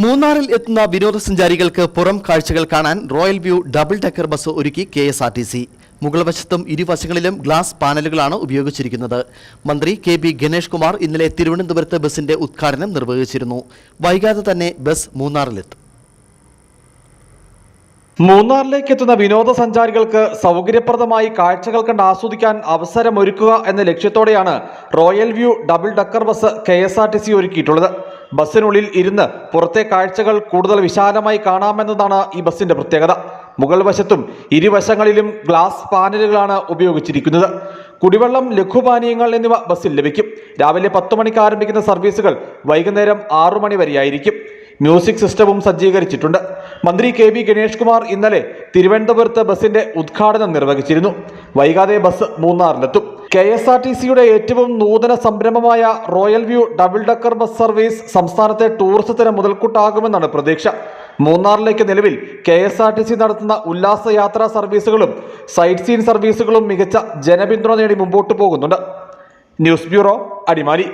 മൂന്നാറിൽ എത്തുന്ന വിനോദസഞ്ചാരികൾക്ക് പുറം കാഴ്ചകൾ കാണാൻ royal view double decker bus ഒരുക്കി KSRTC. മുകൾ വശത്തും ഇരുവശങ്ങളിലും ഗ്ലാസ് പാനലുകളാണ് ഉപയോഗിച്ചിരിക്കുന്നത്. മന്ത്രി KB ഗണേഷ് കുമാർ ഇന്നലെ തിരുവനന്തപുരത്ത് ബസിന്റെ ഉദ്ഘാടനം നിർവഹിച്ചിരുന്നു. വൈകാതെ തന്നെ ബസ് മൂന്നാറിലെത്തും. മൂന്നാറിലേക്ക് എത്തുന്ന വിനോദസഞ്ചാരികൾക്ക് സൗകര്യപ്രദമായി കാഴ്ചകൾ കണ്ട് ആസ്വദിക്കാൻ അവസരമൊരുക്കുക എന്ന ലക്ഷ്യത്തോടെയാണ് royal view double decker bus KSRTC ഒരുക്കിയിട്ടുള്ളത്. ബസ്സിനുള്ളിൽ ഇരുന്ന് പുറത്തെ കാഴ്ചകൾ കൂടുതൽ വിശാലമായി കാണാമെന്നതാണ് ഈ ബസിന്റെ പ്രത്യേകത. മുകൾ വശത്തും ഇരുവശങ്ങളിലും ഗ്ലാസ് പാനലുകളാണ് ഉപയോഗിച്ചിരിക്കുന്നത്. കുടിവെള്ളം, ലഘുപാനീയങ്ങൾ എന്നിവ ബസ്സിൽ ലഭിക്കും. രാവിലെ 10 മണിക്ക് ആരംഭിക്കുന്ന സർവീസുകൾ വൈകുന്നേരം 6 മണി വരെയായിരിക്കും. മ്യൂസിക് സിസ്റ്റവും സജ്ജീകരിച്ചിട്ടുണ്ട്. മന്ത്രി KB ഗണേഷ് കുമാർ ഇന്നലെ തിരുവനന്തപുരത്ത് ബസിന്റെ ഉദ്ഘാടനം നിർവഹിച്ചിരുന്നു. വൈകാതെ ബസ് മൂന്നാറിലെത്തും. KSRTCയുടെ ഏറ്റവും നൂതന സംരംഭമായ royal view double decker bus service സംസ്ഥാനത്തെ ടൂറിസത്തിന് മുതൽക്കൂട്ടാകുമെന്നാണ് പ്രതീക്ഷ. മൂന്നാറിലേക്ക് നിലവിൽ KSRTC നടത്തുന്ന ഉല്ലാസയാത്രാ സർവീസുകളും സൈറ്റ് സീൻ സർവീസുകളും മികച്ച ജനപിന്തുണ നേടി മുമ്പോട്ട് പോകുന്നുണ്ട്. News bureau, Adimali.